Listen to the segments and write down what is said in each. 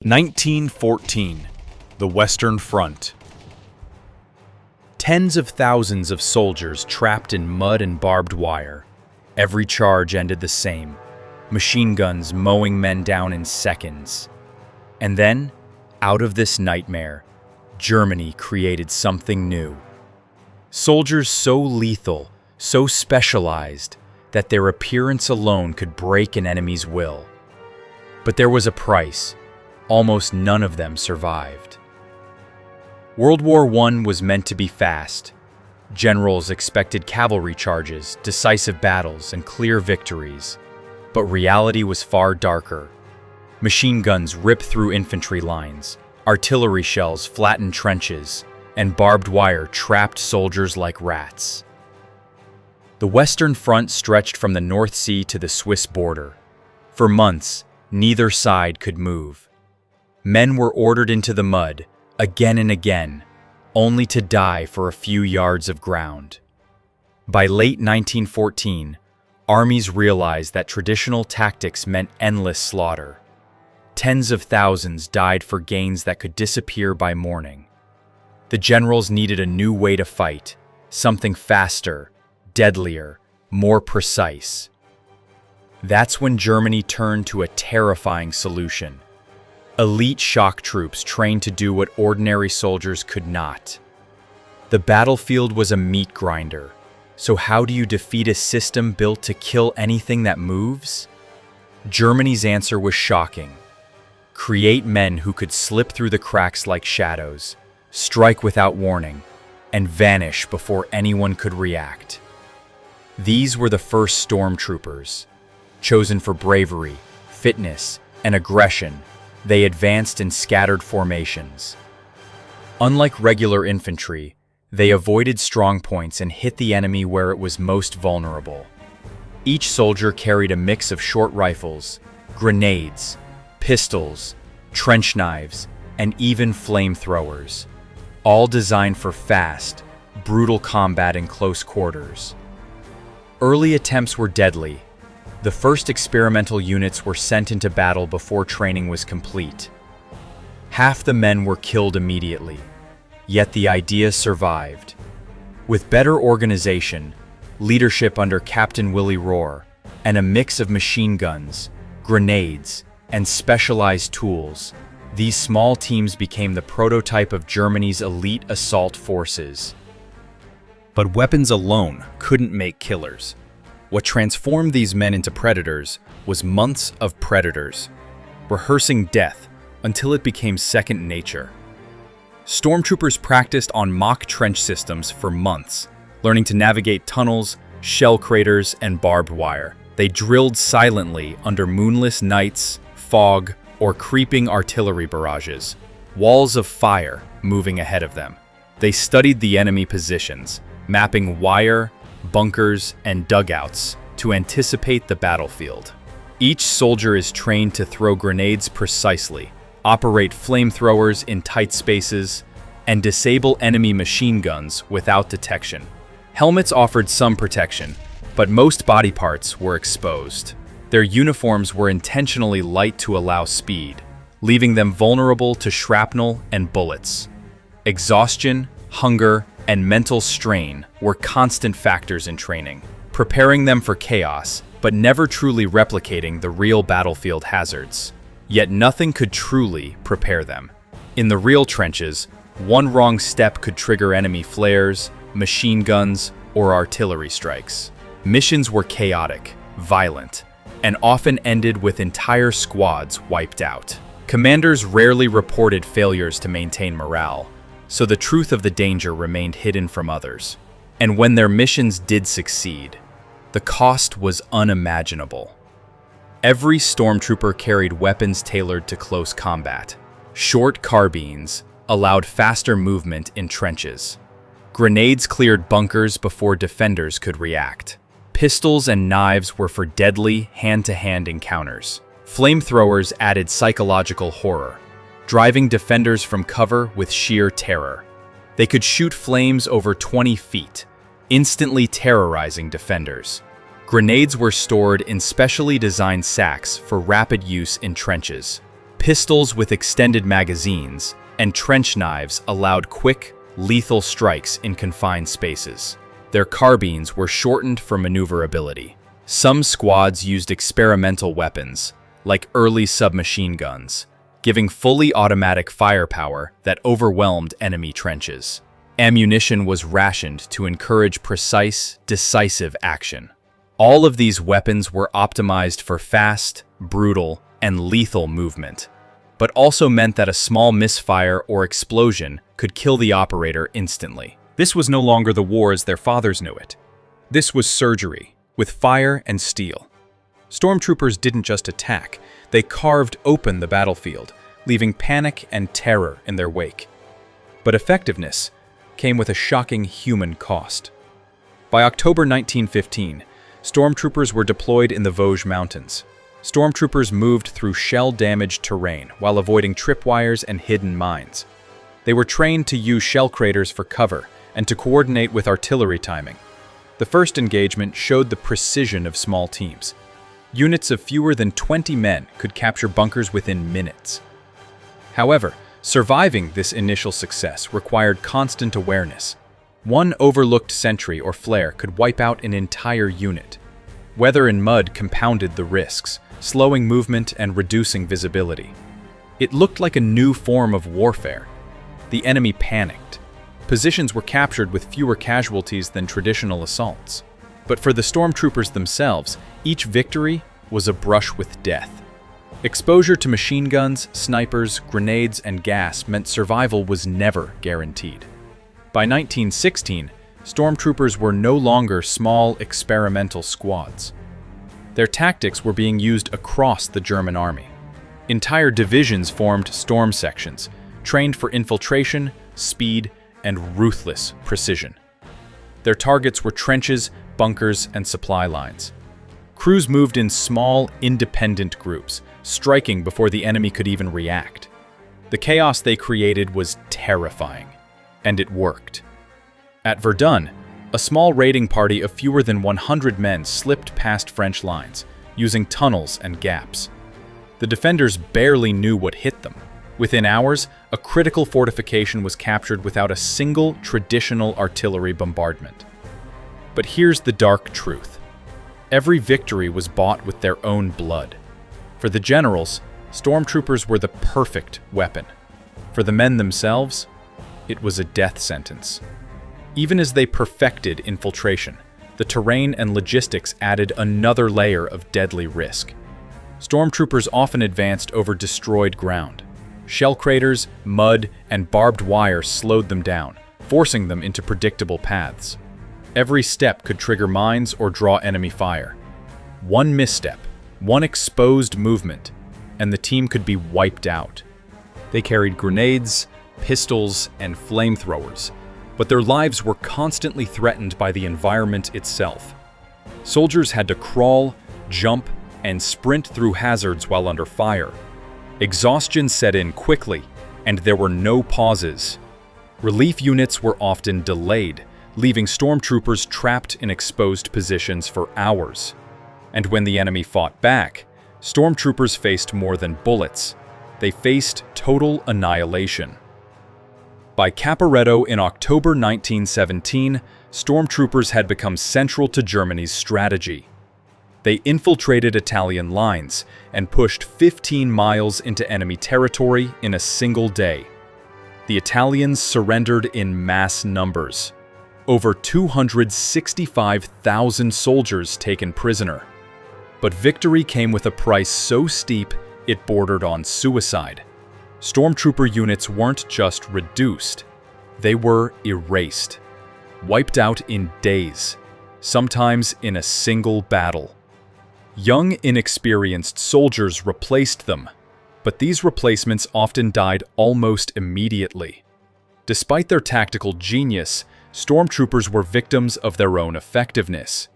1914, the Western Front. Tens of thousands of soldiers trapped in mud and barbed wire. Every charge ended the same, machine guns mowing men down in seconds. And then, out of this nightmare, Germany created something new. Soldiers so lethal, so specialized, that their appearance alone could break an enemy's will. But there was a price. Almost none of them survived. World War I was meant to be fast. Generals expected cavalry charges, decisive battles, and clear victories. But reality was far darker. Machine guns ripped through infantry lines, artillery shells flattened trenches, and barbed wire trapped soldiers like rats. The Western Front stretched from the North Sea to the Swiss border. For months, neither side could move. Men were ordered into the mud, again and again, only to die for a few yards of ground. By late 1914, armies realized that traditional tactics meant endless slaughter. Tens of thousands died for gains that could disappear by morning. The generals needed a new way to fight, something faster, deadlier, more precise. That's when Germany turned to a terrifying solution. Elite shock troops trained to do what ordinary soldiers could not. The battlefield was a meat grinder, so how do you defeat a system built to kill anything that moves? Germany's answer was shocking. Create men who could slip through the cracks like shadows, strike without warning, and vanish before anyone could react. These were the first Stormtroopers. Chosen for bravery, fitness, and aggression, they advanced in scattered formations. Unlike regular infantry, they avoided strong points and hit the enemy where it was most vulnerable. Each soldier carried a mix of short rifles, grenades, pistols, trench knives, and even flamethrowers, all designed for fast, brutal combat in close quarters. Early attempts were deadly. The first experimental units were sent into battle before training was complete. Half the men were killed immediately, yet the idea survived. With better organization, leadership under Captain Willie Rohr, and a mix of machine guns, grenades, and specialized tools, these small teams became the prototype of Germany's elite assault forces. But weapons alone couldn't make killers. What transformed these men into predators was months of predators, rehearsing death until it became second nature. Stormtroopers practiced on mock trench systems for months, learning to navigate tunnels, shell craters, and barbed wire. They drilled silently under moonless nights, fog, or creeping artillery barrages, walls of fire moving ahead of them. They studied the enemy positions, mapping wire, bunkers, and dugouts to anticipate the battlefield. Each soldier is trained to throw grenades precisely, operate flamethrowers in tight spaces, and disable enemy machine guns without detection. Helmets offered some protection, but most body parts were exposed. Their uniforms were intentionally light to allow speed, leaving them vulnerable to shrapnel and bullets. Exhaustion, hunger, and mental strain were constant factors in training, preparing them for chaos, but never truly replicating the real battlefield hazards. Yet nothing could truly prepare them. In the real trenches, one wrong step could trigger enemy flares, machine guns, or artillery strikes. Missions were chaotic, violent, and often ended with entire squads wiped out. Commanders rarely reported failures to maintain morale, so the truth of the danger remained hidden from others. And when their missions did succeed, the cost was unimaginable. Every stormtrooper carried weapons tailored to close combat. Short carbines allowed faster movement in trenches. Grenades cleared bunkers before defenders could react. Pistols and knives were for deadly hand-to-hand encounters. Flamethrowers added psychological horror, driving defenders from cover with sheer terror. They could shoot flames over 20 feet, instantly terrorizing defenders. Grenades were stored in specially designed sacks for rapid use in trenches. Pistols with extended magazines and trench knives allowed quick, lethal strikes in confined spaces. Their carbines were shortened for maneuverability. Some squads used experimental weapons, like early submachine guns, giving fully automatic firepower that overwhelmed enemy trenches. Ammunition was rationed to encourage precise, decisive action. All of these weapons were optimized for fast, brutal, and lethal movement, but also meant that a small misfire or explosion could kill the operator instantly. This was no longer the war as their fathers knew it. This was surgery, with fire and steel. Stormtroopers didn't just attack, they carved open the battlefield, leaving panic and terror in their wake. But effectiveness came with a shocking human cost. By October 1915, Stormtroopers were deployed in the Vosges Mountains. Stormtroopers moved through shell-damaged terrain while avoiding tripwires and hidden mines. They were trained to use shell craters for cover and to coordinate with artillery timing. The first engagement showed the precision of small teams. Units of fewer than 20 men could capture bunkers within minutes. However, surviving this initial success required constant awareness. One overlooked sentry or flare could wipe out an entire unit. Weather and mud compounded the risks, slowing movement and reducing visibility. It looked like a new form of warfare. The enemy panicked. Positions were captured with fewer casualties than traditional assaults. But for the Stormtroopers themselves, each victory was a brush with death. Exposure to machine guns, snipers, grenades, and gas meant survival was never guaranteed. By 1916, Stormtroopers were no longer small experimental squads. Their tactics were being used across the German army. Entire divisions formed storm sections, trained for infiltration, speed, and ruthless precision. Their targets were trenches, bunkers, and supply lines. Crews moved in small, independent groups, striking before the enemy could even react. The chaos they created was terrifying, and it worked. At Verdun, a small raiding party of fewer than 100 men slipped past French lines, using tunnels and gaps. The defenders barely knew what hit them. Within hours, a critical fortification was captured without a single traditional artillery bombardment. But here's the dark truth. Every victory was bought with their own blood. For the generals, Stormtroopers were the perfect weapon. For the men themselves, it was a death sentence. Even as they perfected infiltration, the terrain and logistics added another layer of deadly risk. Stormtroopers often advanced over destroyed ground. Shell craters, mud, and barbed wire slowed them down, forcing them into predictable paths. Every step could trigger mines or draw enemy fire. One misstep, one exposed movement, and the team could be wiped out. They carried grenades, pistols, and flamethrowers, but their lives were constantly threatened by the environment itself. Soldiers had to crawl, jump, and sprint through hazards while under fire. Exhaustion set in quickly, and there were no pauses. Relief units were often delayed, leaving Stormtroopers trapped in exposed positions for hours. And when the enemy fought back, Stormtroopers faced more than bullets. They faced total annihilation. By Caporetto in October 1917, Stormtroopers had become central to Germany's strategy. They infiltrated Italian lines and pushed 15 miles into enemy territory in a single day. The Italians surrendered in mass numbers. Over 265,000 soldiers taken prisoner. But victory came with a price so steep it bordered on suicide. Stormtrooper units weren't just reduced, they were erased, wiped out in days, sometimes in a single battle. Young, inexperienced soldiers replaced them, but these replacements often died almost immediately. Despite their tactical genius, Stormtroopers were victims of their own effectiveness.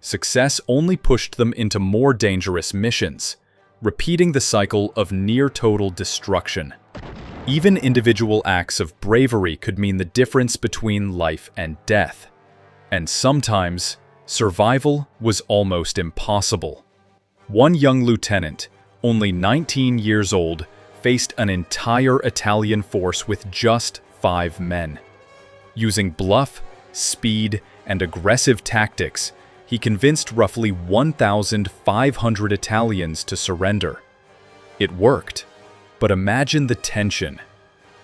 Success only pushed them into more dangerous missions, repeating the cycle of near-total destruction. Even individual acts of bravery could mean the difference between life and death. And sometimes, survival was almost impossible. One young lieutenant, only 19 years old, faced an entire Italian force with just 5 men. Using bluff, speed, and aggressive tactics, he convinced roughly 1,500 Italians to surrender. It worked, but imagine the tension.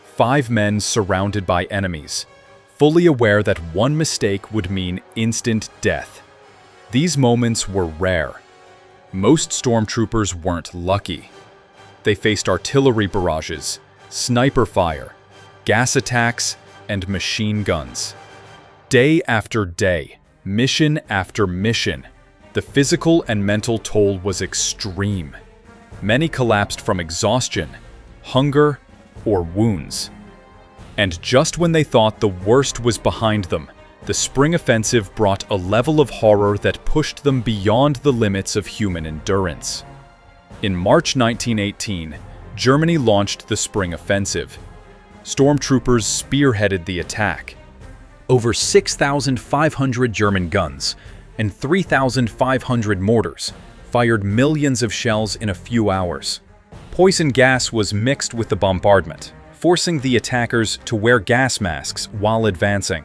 5 men surrounded by enemies, fully aware that one mistake would mean instant death. These moments were rare. Most stormtroopers weren't lucky. They faced artillery barrages, sniper fire, gas attacks, and machine guns. Day after day, mission after mission, the physical and mental toll was extreme. Many collapsed from exhaustion, hunger, or wounds. And just when they thought the worst was behind them, the spring offensive brought a level of horror that pushed them beyond the limits of human endurance. In March 1918, Germany launched the spring offensive. Stormtroopers spearheaded the attack. Over 6,500 German guns and 3,500 mortars fired millions of shells in a few hours. Poison gas was mixed with the bombardment, forcing the attackers to wear gas masks while advancing.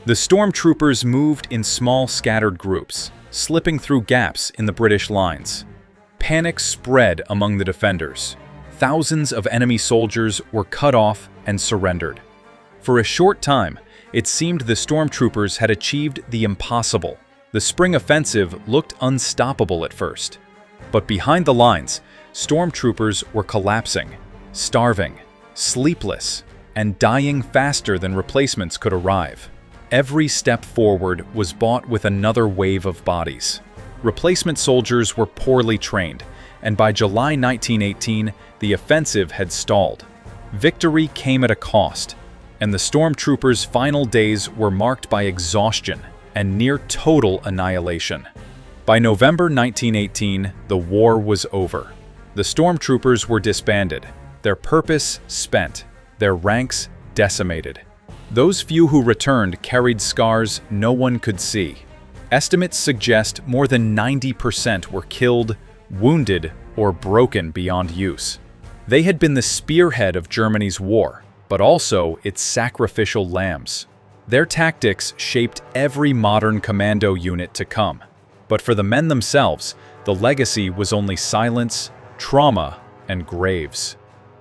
The stormtroopers moved in small scattered groups, slipping through gaps in the British lines. Panic spread among the defenders. Thousands of enemy soldiers were cut off and surrendered. For a short time, it seemed the stormtroopers had achieved the impossible. The spring offensive looked unstoppable at first. But behind the lines, stormtroopers were collapsing, starving, sleepless, and dying faster than replacements could arrive. Every step forward was bought with another wave of bodies. Replacement soldiers were poorly trained, and by July 1918, the offensive had stalled. Victory came at a cost, and the stormtroopers' final days were marked by exhaustion and near total annihilation. By November 1918, the war was over. The stormtroopers were disbanded, their purpose spent, their ranks decimated. Those few who returned carried scars no one could see. Estimates suggest more than 90% were killed, wounded, or broken beyond use. They had been the spearhead of Germany's war, but also its sacrificial lambs. Their tactics shaped every modern commando unit to come. But for the men themselves, the legacy was only silence, trauma, and graves.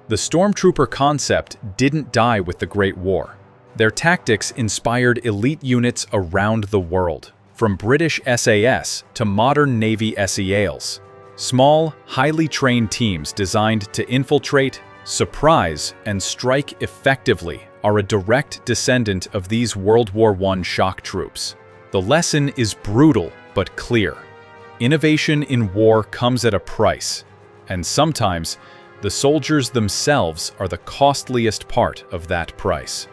The stormtrooper concept didn't die with the Great War. Their tactics inspired elite units around the world, from British SAS to modern Navy SEALs. Small, highly trained teams designed to infiltrate, surprise, and strike effectively are a direct descendant of these World War I shock troops. The lesson is brutal but clear. Innovation in war comes at a price, and sometimes the soldiers themselves are the costliest part of that price.